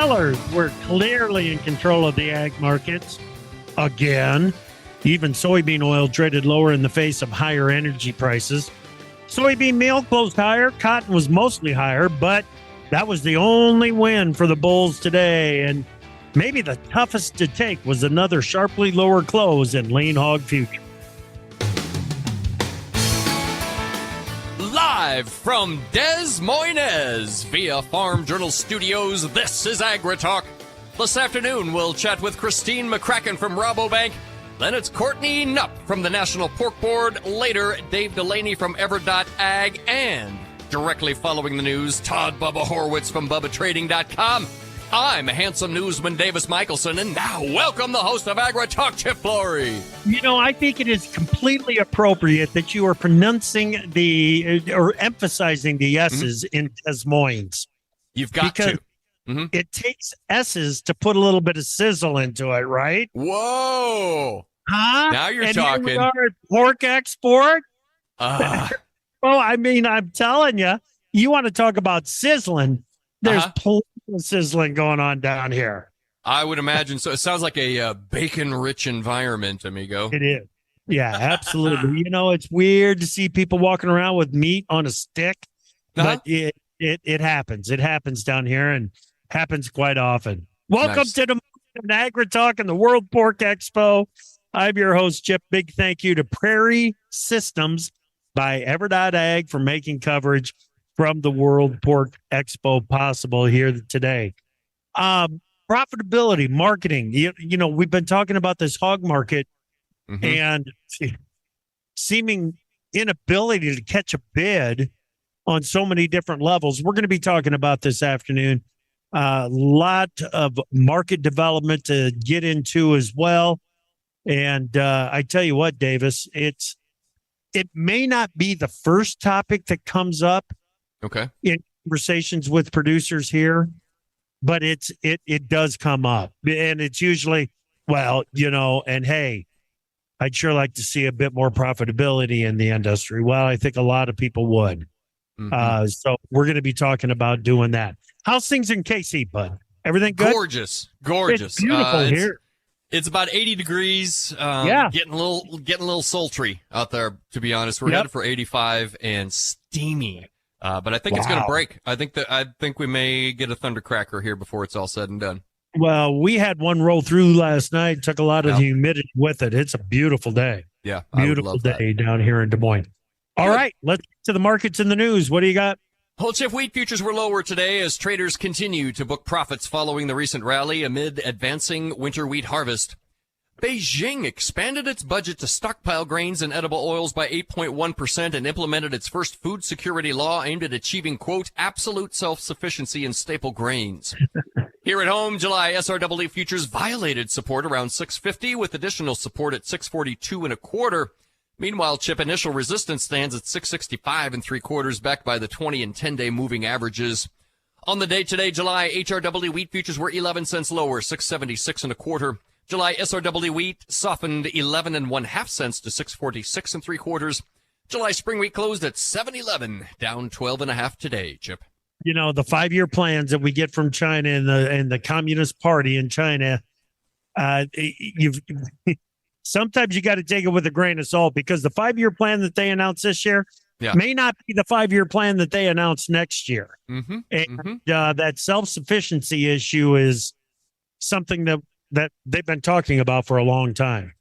sellers were clearly in control of the ag markets again. Even soybean oil traded lower in the face of higher energy prices. Soybean meal closed higher. Cotton was mostly higher, but that was the only win for the bulls today. And maybe the toughest to take was another sharply lower close in lean hog futures. Live from Des Moines via Farm Journal Studios, this is AgriTalk. This afternoon, we'll chat with Christine McCracken from Rabobank. Then it's Courtney Knupp from the National Pork Board. Later, Dave Delaney from Ever.ag. And directly following the news, Todd Bubba Horwitz from BubbaTrading.com. I'm handsome newsman Davis Michelson, and now welcome the host of AgriTalk, Chip Flory. You know, I think it is completely appropriate that you are pronouncing or emphasizing the S's in Des Moines. You've got to. It takes S's to put a little bit of sizzle into it, right? Whoa. Huh? Now you're and talking. Here we are at pork export. Well, I mean, I'm telling you, you want to talk about sizzling. There's plenty of sizzling going on down here. I would imagine so. It sounds like a bacon-rich environment, amigo. It is. Yeah, absolutely. You know, it's weird to see people walking around with meat on a stick, but it happens. It happens down here and happens quite often. Welcome to the AgriTalk and the World Pork Expo. I'm your host, Chip. Big thank you to Prairie Systems by Ever.ag for making coverage from the World Pork Expo possible here today. Profitability, marketing. You know, we've been talking about this hog market and seeming inability to catch a bid on so many different levels. We're going to be talking about this afternoon. A lot of market development to get into as well. And I tell you what, Davis, it may not be the first topic that comes up in conversations with producers here, but it does come up. And it's usually, well, you know, and hey, I'd sure like to see a bit more profitability in the industry. Well, I think a lot of people would. So we're going to be talking about doing that. How's things in KC, bud? Everything good? Gorgeous. It's beautiful here. It's about 80 degrees. Getting a little sultry out there, to be honest. We're headed for 85 and steamy. But I think it's going to break. I think we may get a thundercracker here before it's all said and done. Well, we had one roll through last night. Took a lot of the humidity with it. It's a beautiful day. Yeah, beautiful day down here in Des Moines. All right, let's get to the markets in the news. What do you got? Whole chip wheat futures were lower today as traders continue to book profits following the recent rally amid advancing winter wheat harvest. Beijing expanded its budget to stockpile grains and edible oils by 8.1% and implemented its first food security law aimed at achieving, quote, absolute self-sufficiency in staple grains. Here at home, July SRWE futures violated support around 650 with additional support at 642 1/4. Meanwhile, chip initial resistance stands at 665 3/4, backed by the 20 and 10-day moving averages. On the day today, July HRW wheat futures were 11 cents lower, 676 1/4. July SRW wheat softened 11 1/2 cents to 646 3/4. July spring wheat closed at 711, down 12 1/2 today, Chip. You know, the 5-year plans that we get from China and the Communist Party in China, sometimes you got to take it with a grain of salt because the 5-year plan that they announced this year may not be the 5-year plan that they announce next year. That self-sufficiency issue is something that they've been talking about for a long time.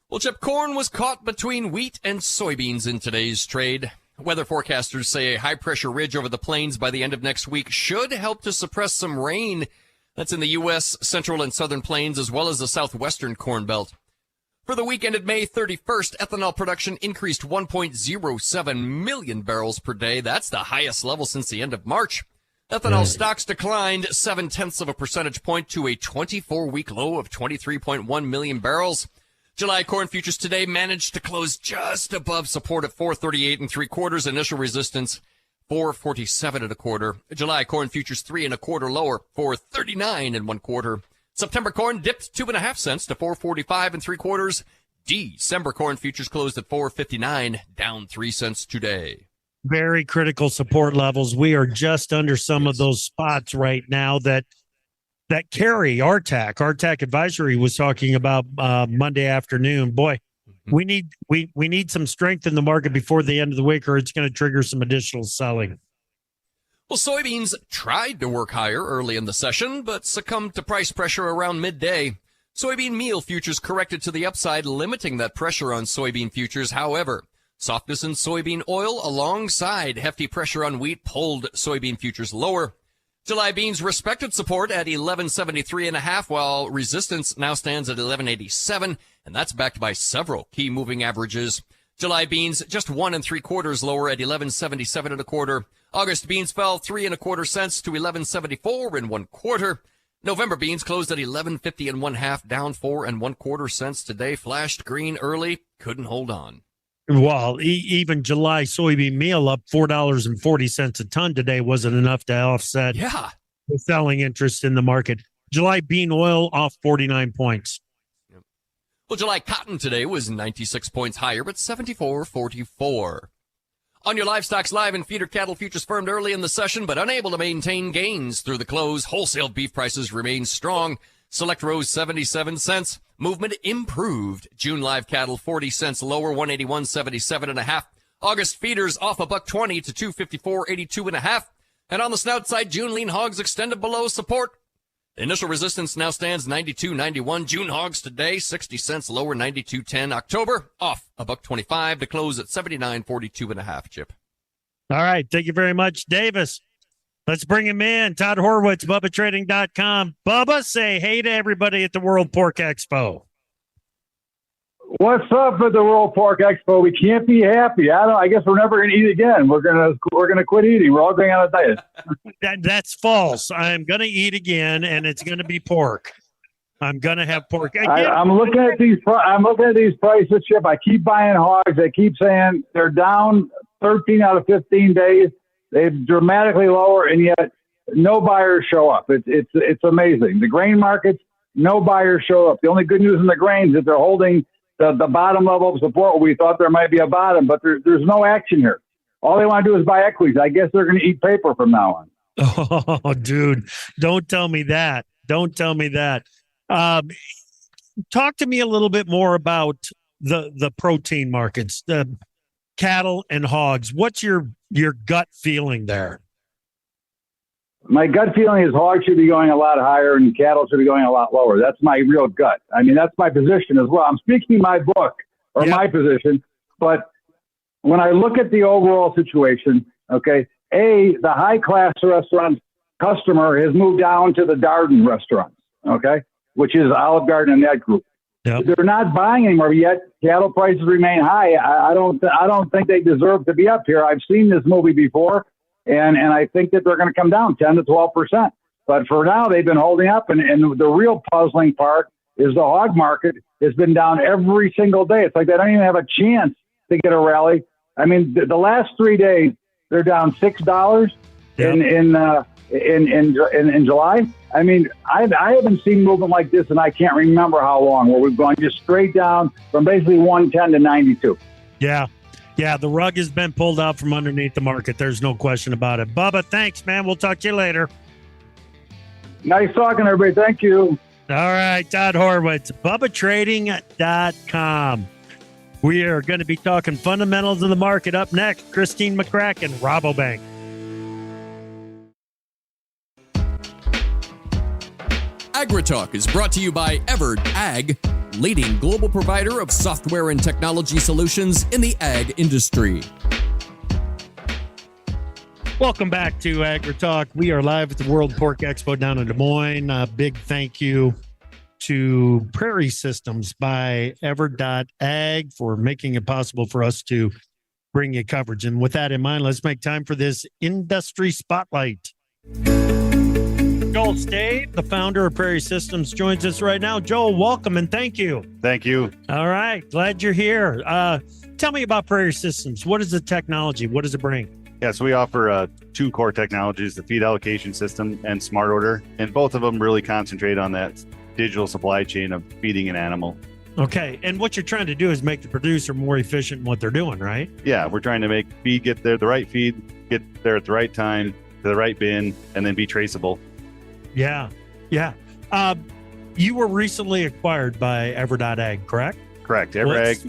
Well, Chip, corn was caught between wheat and soybeans in today's trade. Weather forecasters say a high-pressure ridge over the plains by the end of next week should help to suppress some rain. That's in the U.S. central and southern plains as well as the southwestern corn belt. For the week ended May 31st, ethanol production increased 1.07 million barrels per day. That's the highest level since the end of March. Ethanol stocks declined 0.7 of a percentage point to a 24-week low of 23.1 million barrels. July corn futures today managed to close just above support at 438 3/4, initial resistance 447 1/4. July corn futures 3 1/4 lower, 439 1/4. September corn dipped 2.5 cents to 445 3/4. December corn futures closed at 459, down 3 cents today. Very critical support levels. We are just under some of those spots right now that that carry RTAC advisory was talking about Monday afternoon. Boy, we need some strength in the market before the end of the week, or it's going to trigger some additional selling. Well, soybeans tried to work higher early in the session, but succumbed to price pressure around midday. Soybean meal futures corrected to the upside, limiting that pressure on soybean futures. However, softness in soybean oil alongside hefty pressure on wheat pulled soybean futures lower. July beans respected support at 1173.5, while resistance now stands at 1187, and that's backed by several key moving averages. July beans just 1 3/4 lower at 1177.25. August beans fell 3 1/4 cents to 1174 1/4. November beans closed at 1150 1/2, down 4 1/4 cents today. Flashed green early, couldn't hold on. Well, even July soybean meal up $4.40 a ton today wasn't enough to offset the selling interest in the market. July bean oil off 49 points. Yep. Well, July cotton today was 96 points higher, but 74.44. On your Livestock's live and feeder cattle futures firmed early in the session, but unable to maintain gains through the close. Wholesale beef prices remain strong. Select rose 77 cents. Movement improved. June live cattle 40 cents lower, 181.77.5. August feeders off $1.20 to 254.82.5. And on the snout side, June lean hogs extended below support. Initial resistance now stands 92.91. June hogs today 60 cents lower, 92.10. October off $1.25 to close at 79.42.5. Chip. All right, thank you very much, Davis. Let's bring him in. Todd Horwitz, BubbaTrading.com. Bubba, say hey to everybody at the World Pork Expo. What's up at the World Pork Expo? We can't be happy. I guess we're never going to eat again. We're gonna quit eating. We're all going on a diet. That's false. I'm going to eat again, and it's going to be pork. I'm going to have pork. I'm looking at these prices, Chip. I keep buying hogs. They keep saying they're down 13 out of 15 days. They're dramatically lower, and yet no buyers show up. It's amazing. The grain markets, no buyers show up. The only good news in the grains is they're holding the bottom level of support. We thought there might be a bottom, but there's no action here. All they want to do is buy equities. I guess they're going to eat paper from now on. Oh, dude, don't tell me that. Don't tell me that. Talk to me a little bit more about the protein markets, the cattle and hogs. What's your gut feeling there? My gut feeling is hogs should be going a lot higher and cattle should be going a lot lower. That's my real gut. I mean, that's my position as well. I'm speaking my book or my position, but when I look at the overall situation, okay, the high-class restaurant customer has moved down to the Darden restaurants, okay, which is Olive Garden and that group. Yep. They're not buying anymore, yet cattle prices remain high. I don't think they deserve to be up here. I've seen this movie before, and I think that they're going to come down 10 to 12%. But for now, they've been holding up, and the real puzzling part is the hog market has been down every single day. It's like they don't even have a chance to get a rally. I mean, the last 3 days, they're down $6 in July. I mean, I haven't seen movement like this, and I can't remember how long, where we've gone just straight down from basically 110 to 92. Yeah, the rug has been pulled out from underneath the market. There's no question about it. Bubba, thanks, man. We'll talk to you later. Nice talking, everybody. Thank you. All right, Todd Horwitz, BubbaTrading.com. We are going to be talking fundamentals of the market up next. Christine McCracken, Rabobank. AgriTalk is brought to you by Everett Ag, leading global provider of software and technology solutions in the ag industry. Welcome back to AgriTalk. We are live at the World Pork Expo down in Des Moines. A big thank you to Prairie Systems by Everett.ag for making it possible for us to bring you coverage. And with that in mind, let's make time for this industry spotlight. Joel Stave, the founder of Prairie Systems, joins us right now. Joel, welcome and thank you. Thank you. All right. Glad you're here. Tell me about Prairie Systems. What is the technology? What does it bring? Yeah, so we offer two core technologies, the feed allocation system and smart order, and both of them really concentrate on that digital supply chain of feeding an animal. Okay. And what you're trying to do is make the producer more efficient in what they're doing, right? Yeah, we're trying to make feed get there, the right feed, get there at the right time, to the right bin, and then be traceable. Yeah. Yeah. You were recently acquired by Ever.Ag, correct? Correct.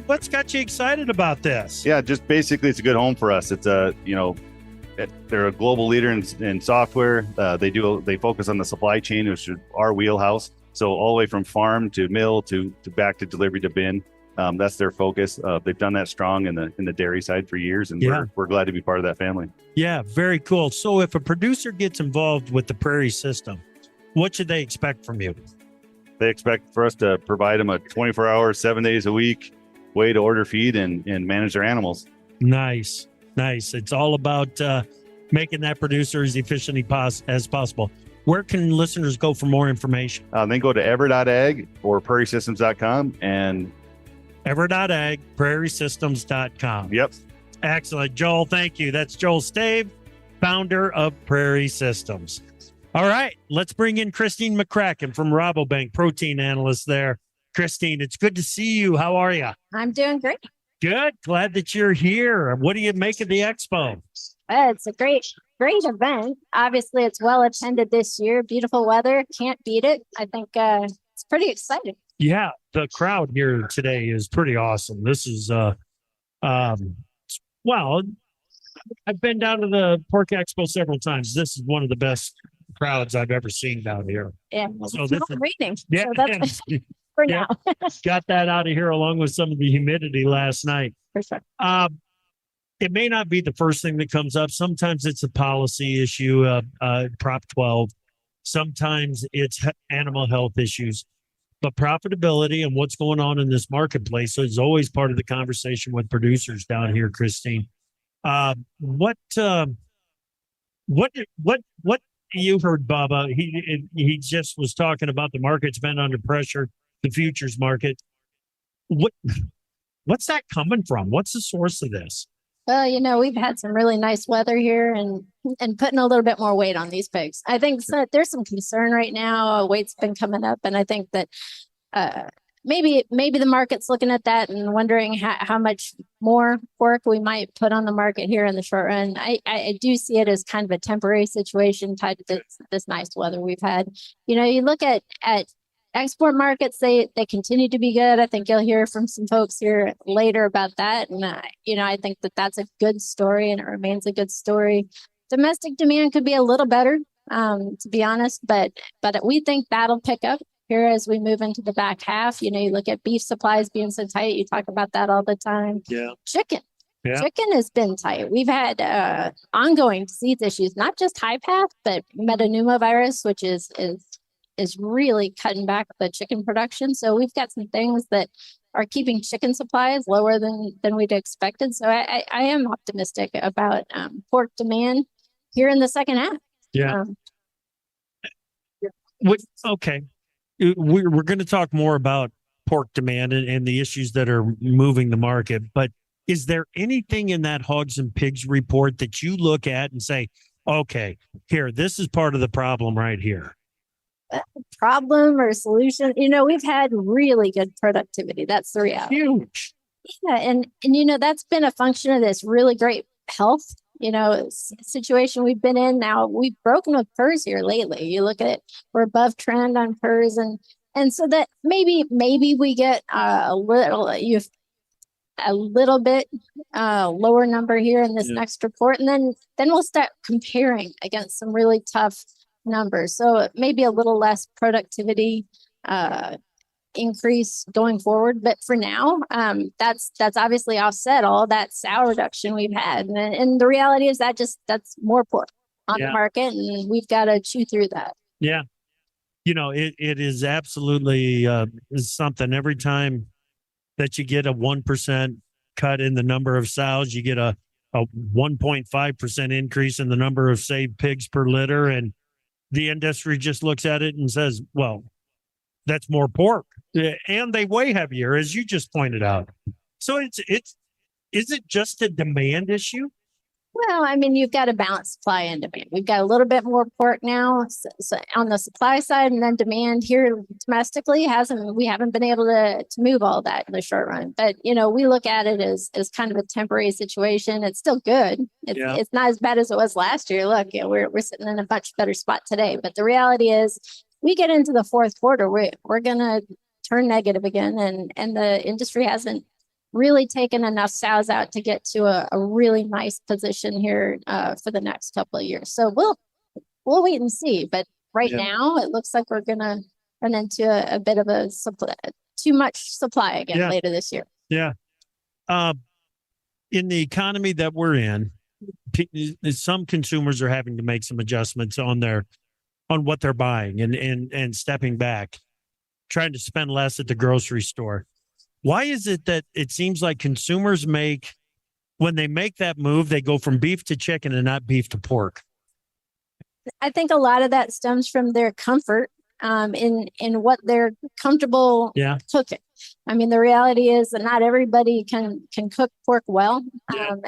What's got you excited about this? Yeah, just basically it's a good home for us. It's they're a global leader in software. They focus on the supply chain, which is our wheelhouse. So all the way from farm to mill to back to delivery to bin. That's their focus. They've done that strong in the dairy side for years, and we're glad to be part of that family. Yeah, very cool. So if a producer gets involved with the Prairie system, what should they expect from you? They expect for us to provide them a 24-hour, 7 days a week way to order feed and manage their animals. Nice. It's all about making that producer as efficient as possible. Where can listeners go for more information? They go to ever.ag or prairiesystems.com and ever.ag, prairiesystems.com. Yep. Excellent. Joel, thank you. That's Joel Stave, founder of Prairie Systems. All right, let's bring in Christine McCracken from Rabobank, protein analyst there. Christine, it's good to see you. How are you? I'm doing great. Good. Glad that you're here. What do you make of the expo? It's a great event. Obviously, it's well attended this year. Beautiful weather. Can't beat it. I think it's pretty exciting. Yeah, the crowd here today is pretty awesome. This is, well, I've been down to the Pork Expo several times. This is one of the best crowds I've ever seen down here. Yeah, so it's not raining. Yeah, so that's for now. Got that out of here along with some of the humidity last night. For sure. It may not be the first thing that comes up. Sometimes it's a policy issue, Prop 12. Sometimes it's animal health issues. But profitability and what's going on in this marketplace is always part of the conversation with producers down here, Christine. What you heard, Baba? He just was talking about the market's been under pressure, the futures market. What's that coming from? What's the source of this? Well, we've had some really nice weather here and putting a little bit more weight on these pigs. I think there's some concern right now. Weight's been coming up, and I think that maybe the market's looking at that and wondering how much more pork we might put on the market here in the short run. I do see it as kind of a temporary situation tied to this nice weather we've had. You look at export markets, they continue to be good. I think you'll hear from some folks here later about that. And, I think that that's a good story and it remains a good story. Domestic demand could be a little better, to be honest, but we think that'll pick up here as we move into the back half. You look at beef supplies being so tight. You talk about that all the time. Yeah. Chicken. Yeah. Chicken has been tight. We've had ongoing disease issues, not just high path, but metapneumovirus, which is really cutting back the chicken production. So we've got some things that are keeping chicken supplies lower than we'd expected. So I am optimistic about pork demand here in the second half. Yeah. Okay. We're going to talk more about pork demand and the issues that are moving the market. But is there anything in that hogs and pigs report that you look at and say, okay, here, this is part of the problem right here? Problem or solution? We've had really good productivity. That's the reality. Huge. Yeah. And that's been a function of this really great health, situation we've been in. Now we've broken with PRRS here lately. You look at it, we're above trend on PRRS and so that maybe we get a little bit lower number here in this next report. And then we'll start comparing against some really tough numbers. So maybe a little less productivity increase going forward. But for now, that's obviously offset all that sow reduction we've had. And the reality is that's more pork on the market, and we've got to chew through that. Yeah. It is absolutely something. Every time that you get a 1% cut in the number of sows, you get a 1.5% increase in the number of saved pigs per litter. And the industry just looks at it and says, well, that's more pork. And they weigh heavier, as you just pointed out. So is it just a demand issue? Well, you've got to balance supply and demand. We've got a little bit more pork now so on the supply side, and then demand here domestically we haven't been able to move all that in the short run. But, we look at it as kind of a temporary situation. It's still good. It's not as bad as it was last year. Look, we're sitting in a much better spot today. But the reality is we get into the fourth quarter, we're going to turn negative again. And the industry hasn't really taken enough sows out to get to a really nice position here for the next couple of years. So we'll wait and see. But right now, it looks like we're going to run into a bit of a supply, too much supply again later this year. Yeah. In the economy that we're in, some consumers are having to make some adjustments on what they're buying and stepping back, trying to spend less at the grocery store. Why is it that it seems like consumers when they make that move, they go from beef to chicken and not beef to pork? I think a lot of that stems from their comfort in what they're comfortable cooking. I mean, the reality is that not everybody can cook pork well.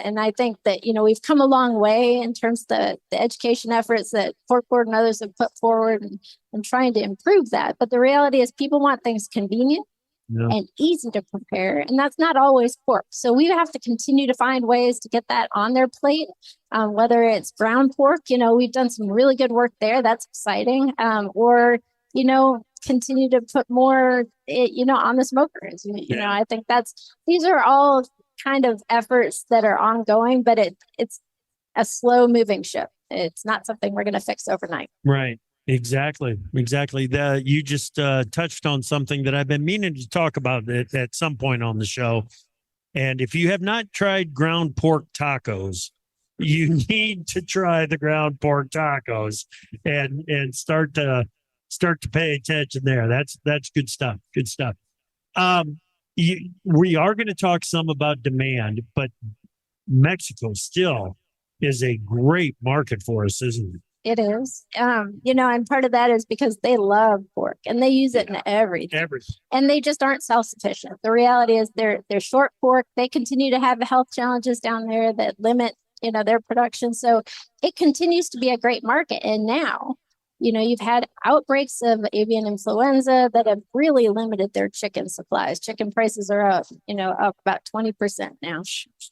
And I think that, we've come a long way in terms of the education efforts that Pork Board and others have put forward and trying to improve that. But the reality is people want things convenient and easy to prepare. And that's not always pork. So we have to continue to find ways to get that on their plate, whether it's ground pork, we've done some really good work there. That's exciting. Or, continue to put more, on the smokers. I think these are all kind of efforts that are ongoing, but it's a slow moving ship. It's not something we're going to fix overnight. Right. Exactly. You just touched on something that I've been meaning to talk about at some point on the show. And if you have not tried ground pork tacos, you need to try the ground pork tacos and start to pay attention there. That's good stuff. Good stuff. We are going to talk some about demand, but Mexico still is a great market for us, isn't it? It is. And part of that is because they love pork and they use it in everything. And they just aren't self-sufficient. The reality is they're short pork. They continue to have health challenges down there that limit, their production. So it continues to be a great market. And now, you've had outbreaks of avian influenza that have really limited their chicken supplies. Chicken prices are up, up about 20% now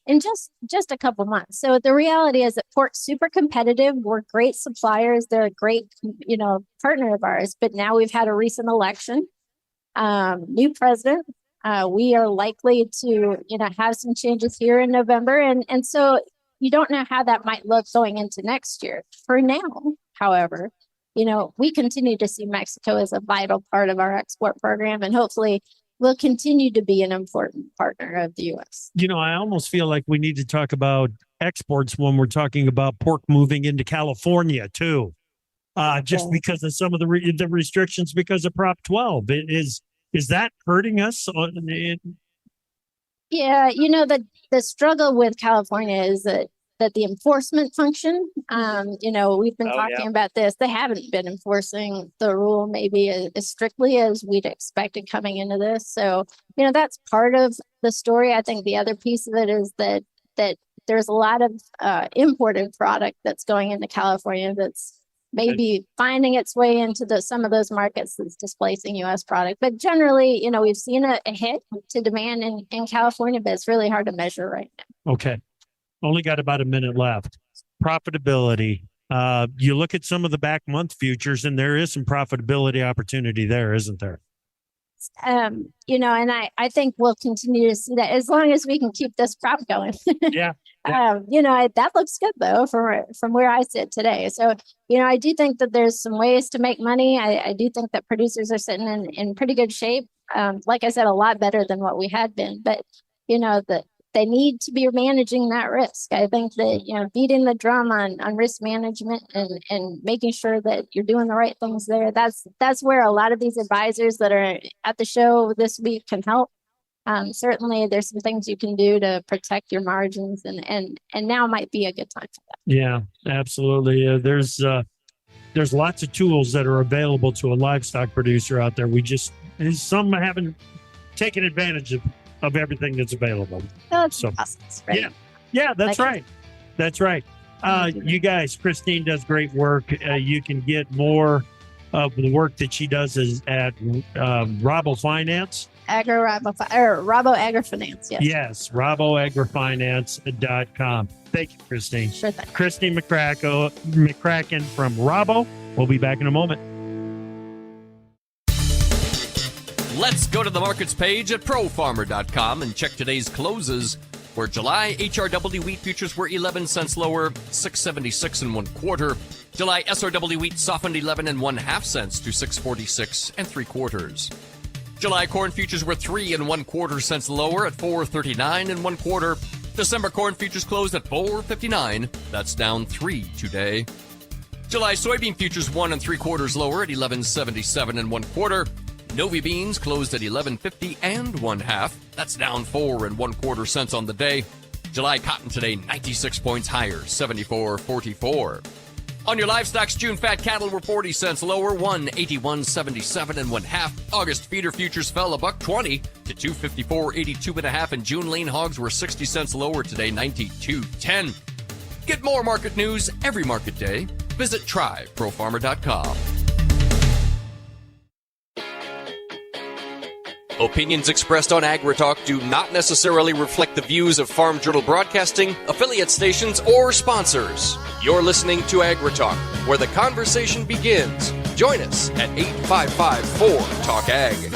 in just a couple months. So the reality is that pork's super competitive. We're great suppliers. They're a great, partner of ours. But now we've had a recent election, new president. We are likely to, have some changes here in November. And so you don't know how that might look going into next year. For now, however, we continue to see Mexico as a vital part of our export program, and hopefully will continue to be an important partner of the U.S. I almost feel like we need to talk about exports when we're talking about pork moving into California too, just because of some of the restrictions because of Prop 12. Is that hurting us? Yeah, the struggle with California is that the enforcement function, we've been talking about this. They haven't been enforcing the rule maybe as strictly as we'd expected coming into this. So, that's part of the story. I think the other piece of it is that there's a lot of imported product that's going into California that's maybe finding its way into some of those markets that's displacing U.S. product. But generally, we've seen a hit to demand in California, but it's really hard to measure right now. Okay. Only got about a minute left. Profitability. You look at some of the back month futures, and there is some profitability opportunity there, isn't there? And I think we'll continue to see that as long as we can keep this crop going. Yeah. That looks good though from where I sit today. So, I do think that there's some ways to make money. I do think that producers are sitting in pretty good shape. Like I said, a lot better than what we had been, but they need to be managing that risk. I think that, beating the drum on risk management and making sure that you're doing the right things there. That's where a lot of these advisors that are at the show this week can help. Certainly there's some things you can do to protect your margins and now might be a good time for that. Yeah, absolutely. There's lots of tools that are available to a livestock producer out there. Some haven't taken advantage of everything that's available. Process, right? Yeah, that's right. That's right. You guys, Christine does great work. You can get more of the work that she does at Rabo Finance. Rabo AgriFinance, yes. Yes, RaboAgriFinance.com. Thank you, Christine. Sure thing. Christine McCracken from Rabo. We'll be back in a moment. Let's go to the markets page at profarmer.com and check today's closes, where July HRW wheat futures were 11 cents lower, 676 and 1/4. July SRW wheat softened 11 and 1/2 cents to 646 and 3/4. July corn futures were 3 and 1/4 cents lower at 439 and 1/4. December corn futures closed at 459. That's down 3 today. July soybean futures 1 and 3/4 lower at 1177 and 1/4. Novi beans closed at 1150 and 1/2. That's down 4 and 1/4 cents on the day. July cotton today 96 points higher, 74.44. On your livestocks, June fat cattle were 40 cents lower, 181.77 and 1/2. August feeder futures fell $1.20 to 254.82 and 1/2, and June lean hogs were 60 cents lower today, 92.10. Get more market news every market day. Visit tryprofarmer.com. Opinions expressed on AgriTalk do not necessarily reflect the views of Farm Journal Broadcasting, affiliate stations, or sponsors. You're listening to AgriTalk, where the conversation begins. Join us at 855-4-TALK-AG.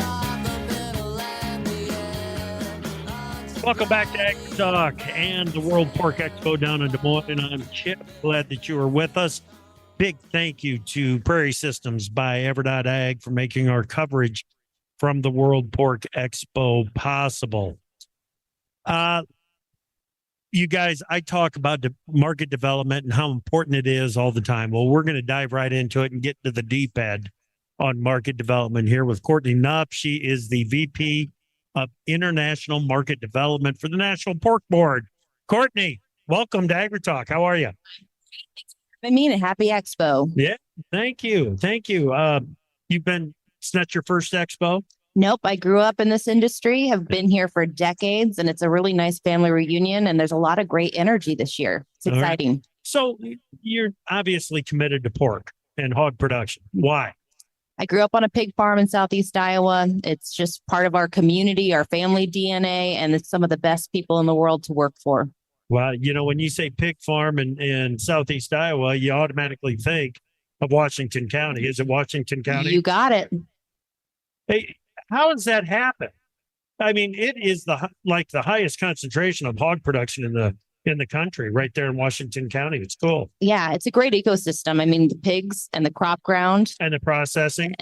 Welcome back to AgriTalk and the World Pork Expo down in Des Moines. I'm Chip. Glad that you are with us. Big thank you to Prairie Systems by Ag for making our coverage from the World Pork Expo possible. You guys, I talk about the market development and how important it is all the time. Well, we're going to dive right into it and get to the deep end on market development here with Courtney Knupp. She is the VP of International Market Development for the National Pork Board. Courtney, welcome to AgriTalk. How are you? I mean, a happy expo. Yeah, thank you. Thank you. It's not your first expo? Nope. I grew up in this industry, have been here for decades, and it's a really nice family reunion. And there's a lot of great energy this year. It's exciting. Right. So you're obviously committed to pork and hog production. Why? I grew up on a pig farm in Southeast Iowa. It's just part of our community, our family DNA, and it's some of the best people in the world to work for. Well, when you say pig farm in Southeast Iowa, you automatically think of Washington County. Is it Washington County? You got it. Hey, how does that happen? I mean, it is the highest concentration of hog production in the country, right there in Washington County. It's cool. Yeah, it's a great ecosystem. I mean, the pigs and the crop ground and the processing.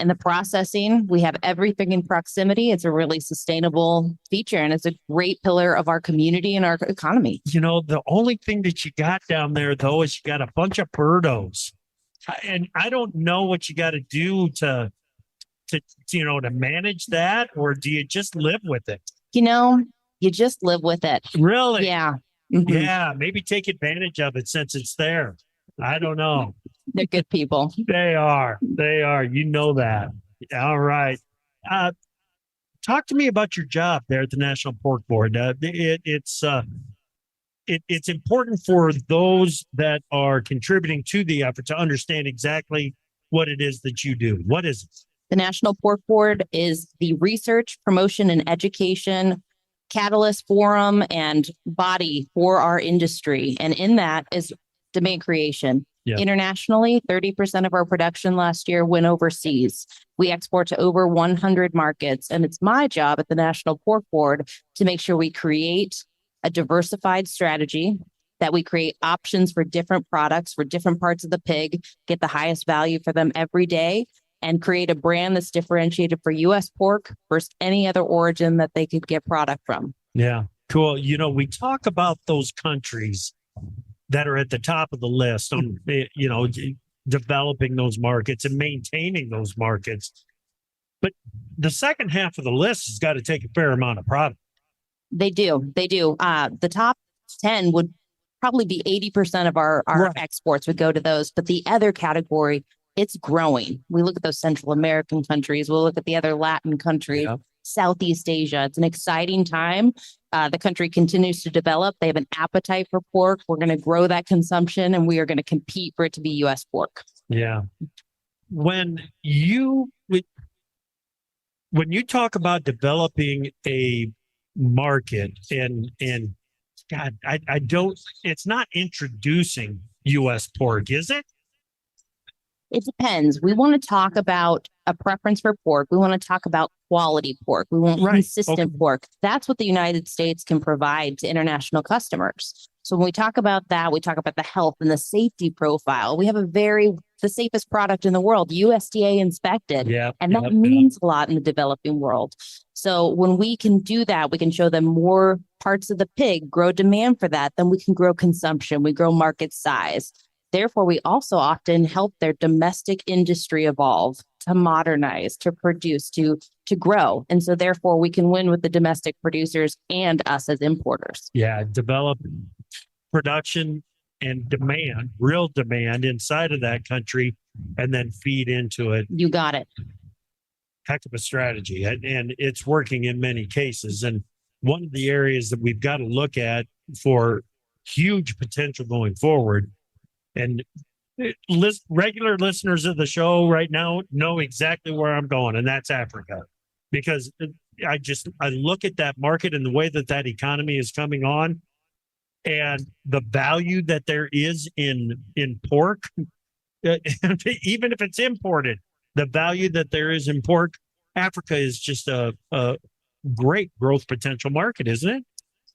We have everything in proximity. It's a really sustainable feature, and it's a great pillar of our community and our economy. The only thing that you got down there, though, is you got a bunch of birdos. And I don't know what you got to do to manage that, or do you just live with it? You just live with it. Really? Yeah. Mm-hmm. Yeah. Maybe take advantage of it since it's there. I don't know. They're good people. They are. You know that. All right. Talk to me about your job there at the National Pork Board. It's important for those that are contributing to the effort to understand exactly what it is that you do. What is it? The National Pork Board is the research, promotion, and education catalyst forum and body for our industry. And in that is demand creation. Yeah. Internationally, 30% of our production last year went overseas. We export to over 100 markets. And it's my job at the National Pork Board to make sure we create a diversified strategy, that we create options for different products, for different parts of the pig, get the highest value for them every day, and create a brand that's differentiated for U.S. pork versus any other origin that they could get product from. Yeah, cool. We talk about those countries that are at the top of the list on, developing those markets and maintaining those markets. But the second half of the list has got to take a fair amount of product. They do. The top 10 would probably be 80% of our right. Exports would go to those. But the other category, it's growing. We look at those Central American countries. We'll look at the other Latin countries, yeah. Southeast Asia. It's an exciting time. The country continues to develop. They have an appetite for pork. We're going to grow that consumption, and we are going to compete for it to be U.S. pork. Yeah. When you talk about developing a market and God, I don't, it's not introducing U.S. pork, is it? It depends. We want to talk about a preference for pork. We want to talk about quality pork. We want consistent pork. That's what the United States can provide to international customers. So when we talk about that, we talk about the health and the safety profile. We have the safest product in the world, USDA inspected. And that means a lot in the developing world. So when we can do that, we can show them more parts of the pig, grow demand for that, then we can grow consumption, we grow market size. Therefore, we also often help their domestic industry evolve, to modernize, to produce, to grow. And so therefore, we can win with the domestic producers and us as importers. Yeah, develop production and demand, real demand inside of that country, and then feed into it. You got it. Heck of a strategy. And it's working in many cases. And one of the areas that we've got to look at for huge potential going forward, and regular listeners of the show right now know exactly where I'm going, and that's Africa. Because I look at that market and the way that economy is coming on, and the value that there is in pork, even if it's imported, the value that there is in pork, Africa is just a great growth potential market, isn't it?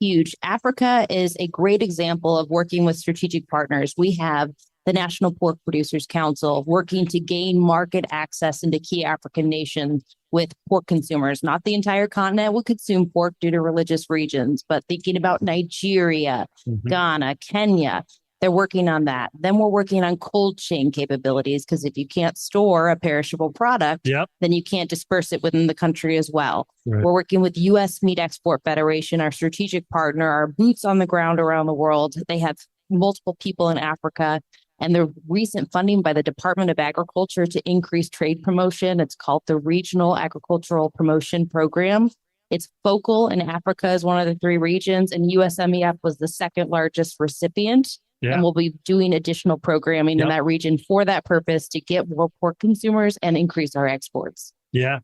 Huge. Africa is a great example of working with strategic partners. We have the National Pork Producers Council working to gain market access into key African nations with pork consumers. Not the entire continent will consume pork due to religious regions, but thinking about Nigeria, Ghana, Kenya, they're working on that. Then we're working on cold chain capabilities, because if you can't store a perishable product, then you can't disperse it within the country as well. Right. We're working with U.S. Meat Export Federation, our strategic partner, our boots on the ground around the world. They have multiple people in Africa. And the recent funding by the Department of Agriculture to increase trade promotion, it's called the Regional Agricultural Promotion Program. It's focal in Africa as one of the 3 regions, and USMEF was the second largest recipient. And we'll be doing additional programming in that region for that purpose, to get more pork consumers and increase our exports. Yeah,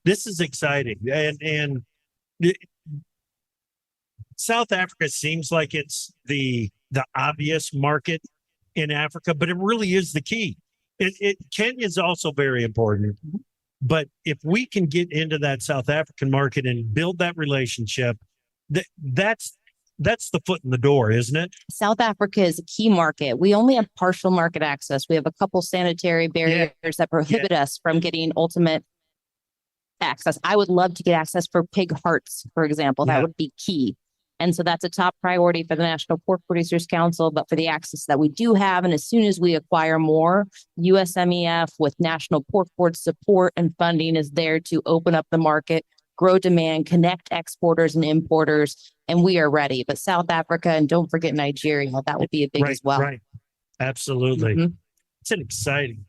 this is exciting. And South Africa seems like it's the obvious market in Africa, but it really is the key. Kenya is also very important. But if we can get into that South African market and build that relationship, that's the foot in the door, isn't it? South Africa is a key market. We only have partial market access. We have a couple sanitary barriers that prohibit us from getting ultimate access. I would love to get access for pig hearts, for example. That would be key. And so that's a top priority for the National Pork Producers Council, but for the access that we do have, and as soon as we acquire more, USMEF with National Pork Board support and funding is there to open up the market, grow demand, connect exporters and importers, and we are ready. But South Africa, and don't forget Nigeria, that would be a big as well. Right. Absolutely. It's an exciting.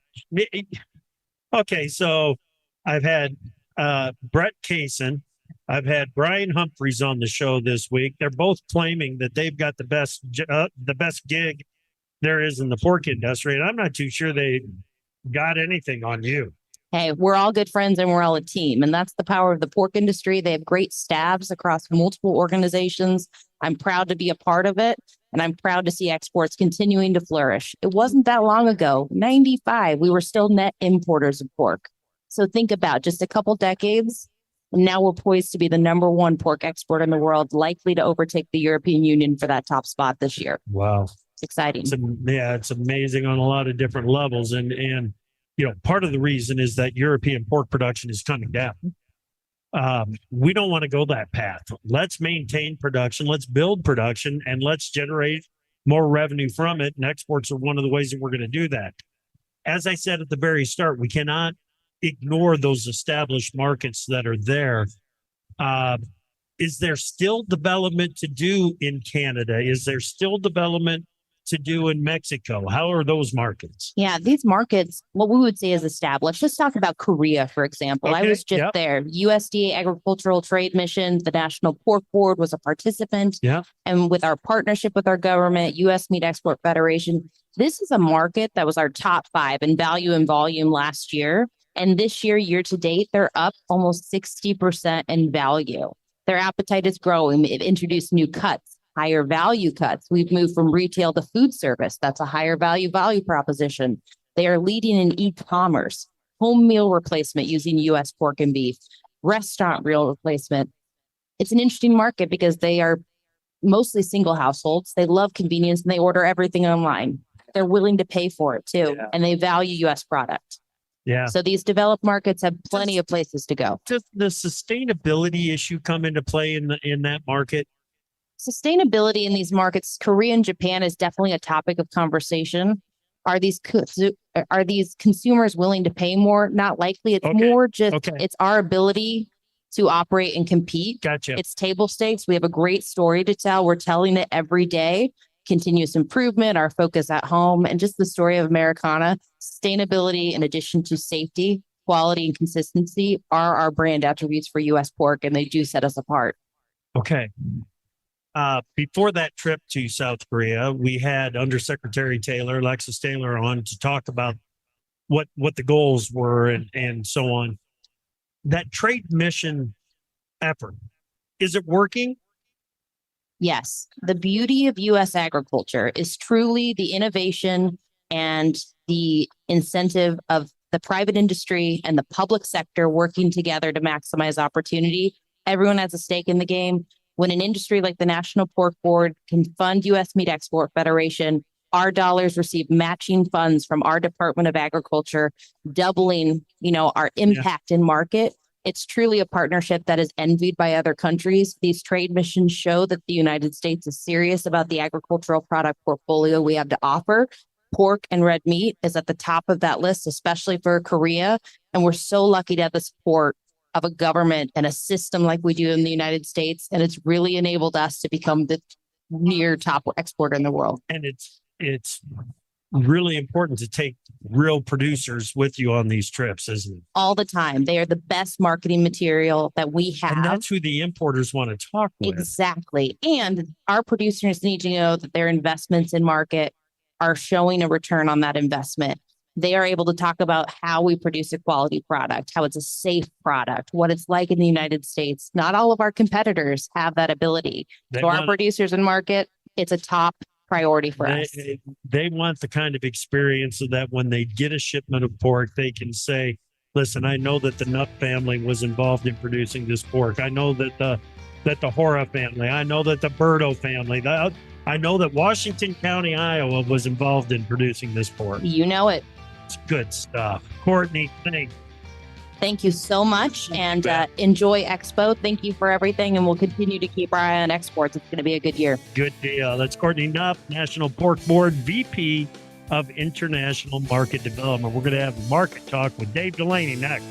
Okay, so I've had Brett Kaysen, I've had Brian Humphreys on the show this week. They're both claiming that they've got the best gig there is in the pork industry, and I'm not too sure they got anything on you. Hey, we're all good friends and we're all a team. And that's the power of the pork industry. They have great staffs across multiple organizations. I'm proud to be a part of it. And I'm proud to see exports continuing to flourish. It wasn't that long ago, 95, we were still net importers of pork. So think about just a couple decades. And now we're poised to be the #1 pork exporter in the world, likely to overtake the European Union for that top spot this year. Wow. It's exciting. It's amazing on a lot of different levels. And part of the reason is that European pork production is coming down. We don't want to go that path. Let's maintain production. Let's build production, and let's generate more revenue from it. And exports are one of the ways that we're going to do that. As I said at the very start, we cannot ignore those established markets that are there. Is there still development to do in Canada? Is there still development to do in Mexico? How are those markets? Yeah, these markets, what we would say is established. Let's talk about Korea, for example. I was just there. USDA Agricultural Trade Mission, the National Pork Board was a participant. And with our partnership with our government, U.S. Meat Export Federation, this is a market that was our top 5 in value and volume last year. And this year to date, they're up almost 60% in value. Their appetite is growing. They've introduced new cuts, higher value cuts. We've moved from retail to food service. That's a higher value proposition. They are leading in e-commerce, home meal replacement using U.S. pork and beef, restaurant meal replacement. It's an interesting market because they are mostly single households. They love convenience and they order everything online. They're willing to pay for it too. Yeah. And they value U.S. product. Yeah. So these developed markets have plenty of places to go. Does the sustainability issue come into play in that market? Sustainability in these markets, Korea and Japan, is definitely a topic of conversation. Are these consumers willing to pay more? Not likely. It's more just it's our ability to operate and compete. Gotcha. It's table stakes. We have a great story to tell. We're telling it every day. Continuous improvement, our focus at home, and just the story of Americana. Sustainability, in addition to safety, quality, and consistency, are our brand attributes for U.S. pork, and they do set us apart. Okay. Before that trip to South Korea, we had Undersecretary Alexis Taylor, on to talk about what the goals were and so on. That trade mission effort, is it working? Yes. The beauty of U.S. agriculture is truly the innovation and the incentive of the private industry and the public sector working together to maximize opportunity. Everyone has a stake in the game. When an industry like the National Pork Board can fund U.S. Meat Export Federation, our dollars receive matching funds from our Department of Agriculture, doubling, our impact in market. It's truly a partnership that is envied by other countries. These trade missions show that the United States is serious about the agricultural product portfolio we have to offer. Pork and red meat is at the top of that list, especially for Korea. And we're so lucky to have the support of a government and a system like we do in the United States. And it's really enabled us to become the near top exporter in the world. And it's really important to take real producers with you on these trips, isn't it? All the time. They are the best marketing material that we have. And that's who the importers want to talk with. Exactly. And our producers need to know that their investments in market are showing a return on that investment. They are able to talk about how we produce a quality product, how it's a safe product, what it's like in the United States. Not all of our competitors have that ability. Our producers in market, it's a top priority for us. They want the kind of experience so that when they get a shipment of pork, they can say, listen, I know that the Nutt family was involved in producing this pork. I know that the Hora family, I know that the Berto family, I know that Washington County, Iowa was involved in producing this pork. You know it. It's good stuff. Courtney, thanks. Thank you so much, and enjoy Expo. Thank you for everything, and we'll continue to keep our eye on exports. It's going to be a good year. Good deal. That's Courtney Nutt, National Pork Board VP of International Market Development. We're going to have a market talk with Dave Delaney next.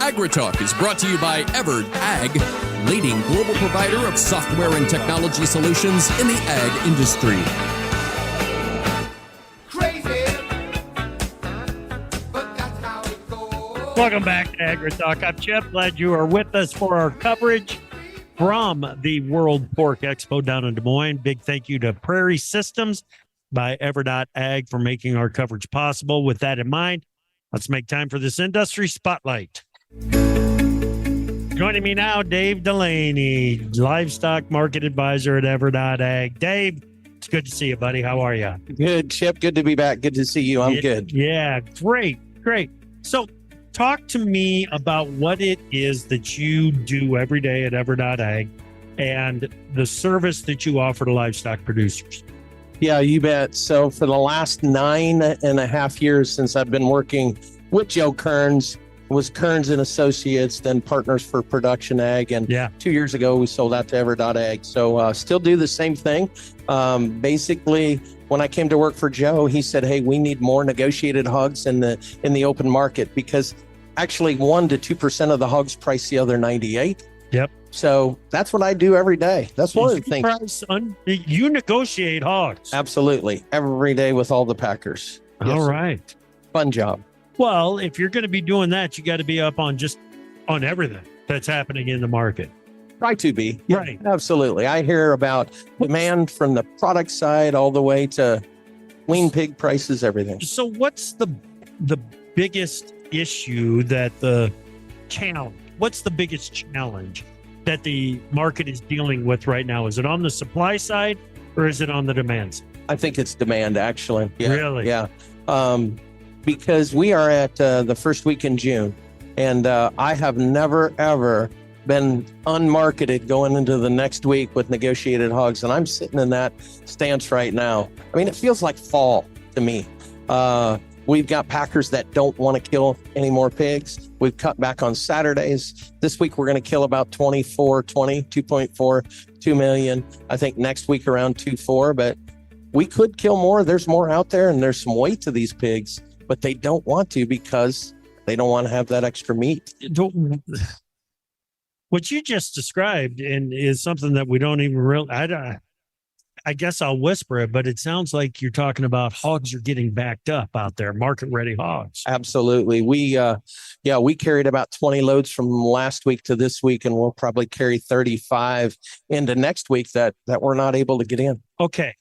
AgriTalk is brought to you by Everett Ag, leading global provider of software and technology solutions in the ag industry. Welcome back to AgriTalk. I'm Chip. Glad you are with us for our coverage from the World Pork Expo down in Des Moines. Big thank you to Prairie Systems by Everett Ag for making our coverage possible. With that in mind, let's make time for this industry spotlight. Joining me now, Dave Delaney, livestock market advisor at Everett Ag. Dave, it's good to see you, buddy. How are you? Good, Chip. Good to be back. Good to see you. I'm good. Yeah, great. So talk to me about what it is that you do every day at Everett Ag and the service that you offer to livestock producers. Yeah, you bet. So for the last 9.5 years since I've been working with Joe Kearns, was Kearns and Associates, then Partners for Production Ag. And 2 years ago, we sold out to Everett Ag. So still do the same thing. Basically, when I came to work for Joe, he said, hey, we need more negotiated hogs in the open market, because actually 1% to 2% of the hogs price the other 98. Yep. So that's what I do every day. That's one of the things. You negotiate hogs. Absolutely. Every day with all the packers. All right. Fun job. Well, if you're going to be doing that, you got to be up on everything that's happening in the market. Try to be. Right. Absolutely. I hear about demand from the product side all the way to wean pig prices, everything. So what's the biggest issue that the challenge? What's the biggest challenge that the market is dealing with right now? Is it on the supply side or is it on the demand side? I think it's demand, actually. Yeah, Really? Yeah. Because we are at the first week in June, and I have never, ever been unmarketed going into the next week with negotiated hogs, and I'm sitting in that stance right now. I mean, it feels like fall to me. We've got packers that don't want to kill any more pigs. We've cut back on Saturdays. This week, we're going to kill about 2.4 million. I think next week around 2.4, but we could kill more. There's more out there, and there's some weight to these pigs, but they don't want to because they don't want to have that extra meat. What you just described and is something that we don't even really, I guess I'll whisper it, but it sounds like you're talking about hogs are getting backed up out there, market ready hogs. Absolutely. We carried about 20 loads from last week to this week, and we'll probably carry 35 into next week that we're not able to get in. Okay.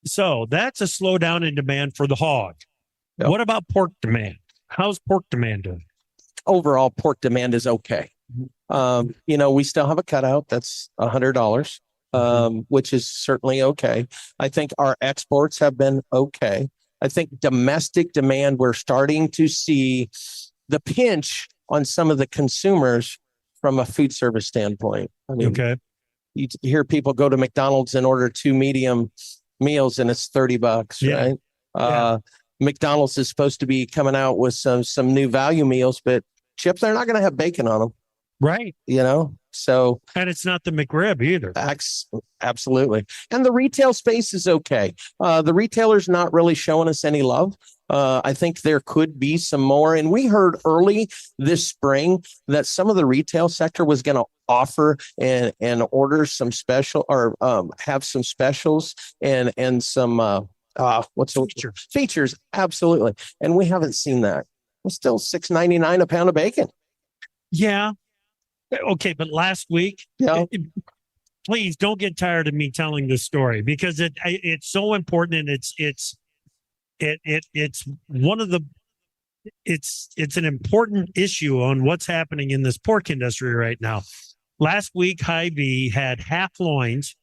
So that's a slowdown in demand for the hog. Yep. What about pork demand? How's pork demand doing? Overall, pork demand is okay. We still have a cutout that's $100. Which is certainly okay. I think our exports have been okay. I think domestic demand, we're starting to see the pinch on some of the consumers from a food service standpoint. I mean, okay. You hear people go to McDonald's and order 2 medium meals and it's $30, Yeah. right? Yeah. McDonald's is supposed to be coming out with some new value meals, but Chip, they're not going to have bacon on them. Right. So, and it's not the McRib either. Absolutely. And the retail space is okay. The retailer's not really showing us any love. I think there could be some more. And we heard early this spring that some of the retail sector was going to offer and order some special or have some specials and some features. Absolutely. And we haven't seen that. It's still $6.99 a pound of bacon. Yeah. Okay, but last week, please don't get tired of me telling this story because it's so important and it's one of the it's an important issue on what's happening in this pork industry right now. Last week, Hy-Vee had half loins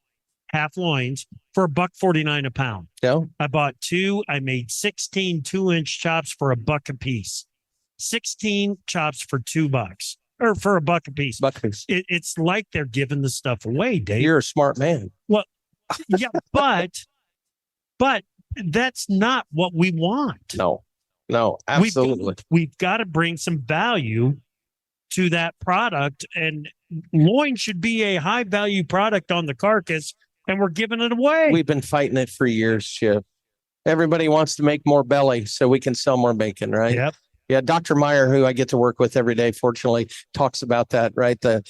for $1.49 a pound. Yeah, I bought 2. I made 16 2-inch chops for $1 a piece. 16 chops for $2. Or for $1 a piece. It's like they're giving the stuff away, Dave. You're a smart man. Well, yeah, but that's not what we want. No, absolutely. We've got to bring some value to that product, and loin should be a high value product on the carcass, and we're giving it away. We've been fighting it for years, Chip. Everybody wants to make more belly so we can sell more bacon, right? Yep. Yeah, Dr. Meyer, who I get to work with every day, fortunately, talks about that, right? The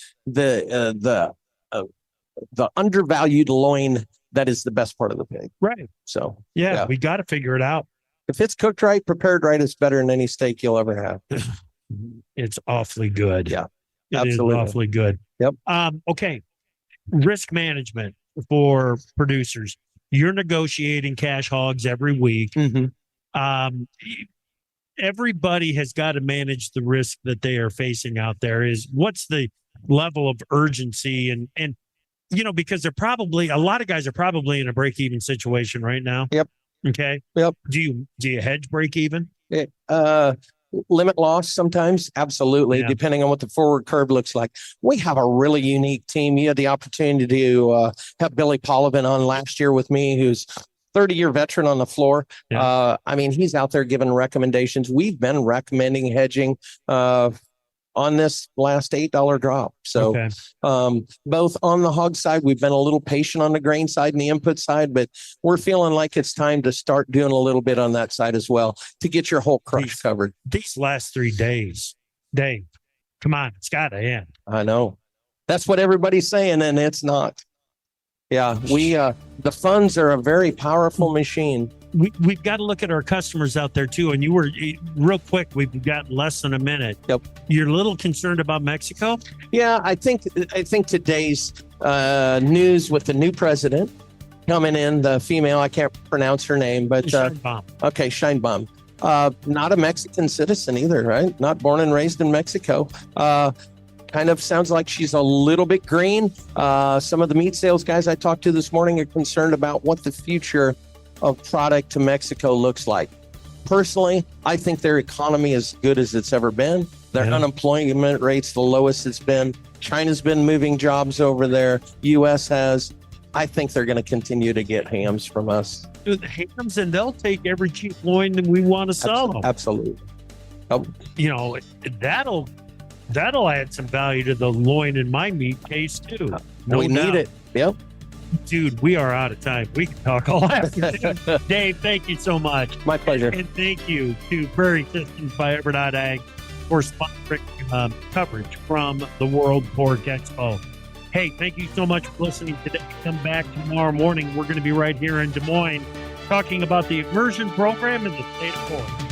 undervalued loin, that is the best part of the pig. Right. So, yeah. We got to figure it out. If it's cooked right, prepared right, it's better than any steak you'll ever have. It's awfully good. Yeah, absolutely. It is awfully good. Yep. Okay. Risk management for producers. You're negotiating cash hogs every week. Mm-hmm. Everybody has got to manage the risk that they are facing out there. What's the level of urgency and because they're probably a lot of guys are probably in a break-even situation right now. Yep. Okay. Yep. Do you hedge break even? Limit loss sometimes. Absolutely. Yeah. Depending on what the forward curve looks like. We have a really unique team. You had the opportunity to have Billy Polovin on last year with me, who's 30-year veteran on the floor. Yeah. He's out there giving recommendations. We've been recommending hedging on this last $8 drop. So okay. Both on the hog side, we've been a little patient on the grain side and the input side, but we're feeling like it's time to start doing a little bit on that side as well to get your whole crush covered. These last 3 days, Dave, come on, it's got to end. I know. That's what everybody's saying, and it's not. Yeah, the funds are a very powerful machine. We've got to look at our customers out there too. And you were real quick. We've got less than a minute. Yep. You're a little concerned about Mexico? Yeah, I think today's news with the new president coming in, the female, I can't pronounce her name, but Sheinbaum. Okay, Sheinbaum. Not a Mexican citizen either, right? Not born and raised in Mexico. Kind of sounds like she's a little bit green. Some of the meat sales guys I talked to this morning are concerned about what the future of product to Mexico looks like. Personally, I think their economy is good as it's ever been. Their unemployment rate's the lowest it's been. China's been moving jobs over there. U.S. has. I think they're going to continue to get hams from us. Dude, hams, and they'll take every cheap loin that we want to sell them. Absolutely. Oh. You know, that'll add some value to the loin in my meat case too. No we need it. Yep. Dude, we are out of time. We can talk all afternoon. Dave, thank you so much. My pleasure. And thank you to Prairie Systems by Ag for sponsoring coverage from the World Pork Expo. Hey, thank you so much for listening today. Come back tomorrow morning. We're going to be right here in Des Moines talking about the immersion program in the state of Florida.